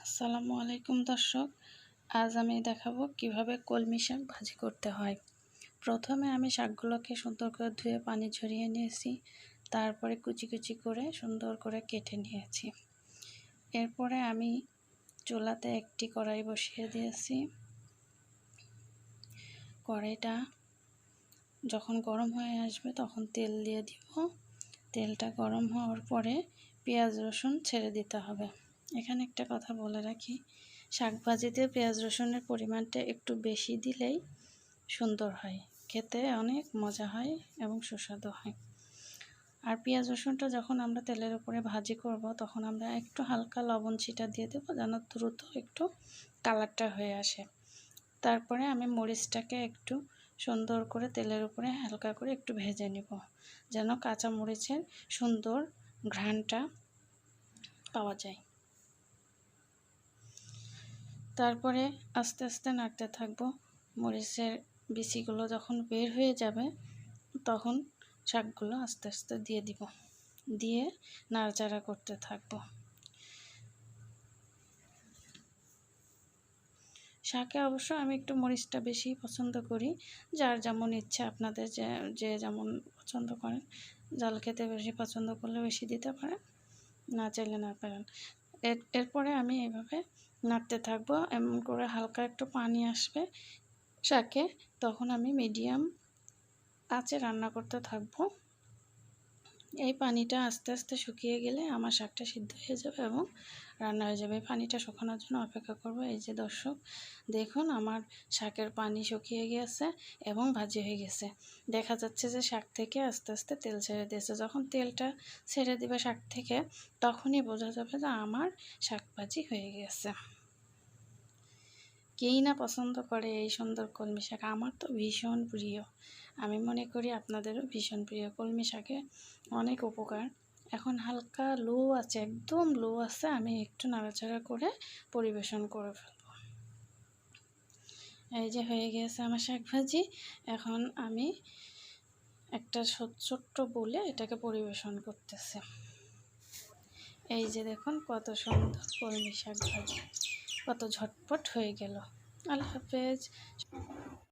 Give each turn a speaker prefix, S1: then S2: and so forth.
S1: আসসালামু আলাইকুম দর্শক, আজ আমি দেখাবো কিভাবে কলমি শাক ভাজি করতে হয়। প্রথমে আমি শাকগুলোকে সুন্দর করে ধুয়ে পানি ঝরিয়ে নিয়েছি, তারপরে কুচি কুচি করে সুন্দর করে কেটে নিয়েছি। এরপরে আমি চুলাতে একটি কড়াই বসিয়ে দিয়েছি। কড়াইটা যখন গরম হয়ে আসবে তখন তেল দিয়ে দিব। তেলটা গরম হওয়ার পরে পেঁয়াজ রসুন ছেড়ে দিতে হবে। এখানে একটা কথা বলে রাখি, শাক ভাজিতে পেঁয়াজ রসুনের পরিমাণটা একটু বেশি দিলেই সুন্দর হয়, খেতে অনেক মজা হয় এবং সুস্বাদু হয়। আর পেঁয়াজ রসুনটা যখন আমরা তেলের উপরে ভাজি করব তখন আমরা একটু হালকা লবণ ছিটা দিয়ে দেবো, যেন দ্রুত একটু কালারটা হয়ে আসে। তারপরে আমি মরিচটাকে একটু সুন্দর করে তেলের উপরে হালকা করে একটু ভেজে নিব, যেন কাঁচা মরিচের সুন্দর ঘ্রাণটা পাওয়া যায়। তারপরে আস্তে আস্তে নাড়তে থাকবো। মরিচের বিচিগুলো যখন বের হয়ে যাবে তখন শাকগুলো আস্তে আস্তে দিয়ে দিব, দিয়ে নাড়াচাড়া করতে থাকবো। শাকে অবশ্য আমি একটু মরিচটা বেশি পছন্দ করি, যার যেমন ইচ্ছা, আপনাদের যে যেমন পছন্দ করেন। ঝাল খেতে বেশি পছন্দ করলে বেশি দিতে পারেন, না চাইলে না পারেন। এরপরে আমি এইভাবে নাড়তে থাকবো। এমন করে হালকা একটু পানি আসবে শাকে, তখন আমি মিডিয়াম আঁচে রান্না করতে থাকবো। এই পানিটা আস্তে আস্তে শুকিয়ে গেলে আমার শাকটা সিদ্ধ হয়ে যাবে এবং রান্না হয়ে যাবে। পানিটা শুকানোর জন্য অপেক্ষা করব। এই যে দর্শক, দেখুন আমার শাকের পানি শুকিয়ে গিয়েছে এবং ভাজি হয়ে গেছে। দেখা যাচ্ছে যে শাক থেকে আস্তে আস্তে তেল ছেড়ে দিয়েছে। যখন তেলটা ছেড়ে দিবে শাক থেকে, তখনই বোঝা যাবে যে আমার শাক ভাজি হয়ে গেছে। কেই না পছন্দ করে এই সুন্দর কলমি শাক, আমার তো ভীষণ প্রিয়। আমি মনে করি আপনাদেরও ভীষণ প্রিয়। কলমি শাকে অনেক উপকার। এখন হালকা লো আছে, একদম লো আছে, আমি একটু নাড়াচাড়া করে পরিবেশন করে ফেলব। এই যে হয়ে গিয়েছে আমার শাক ভাজি। এখন আমি একটা ছোট্ট বলে এটাকে পরিবেশন করতেছি। এই যে দেখুন কত সুন্দর কলমি শাক ভাজি, কত ঝটপট হয়ে গেল। আল্লাহ হাফেজ।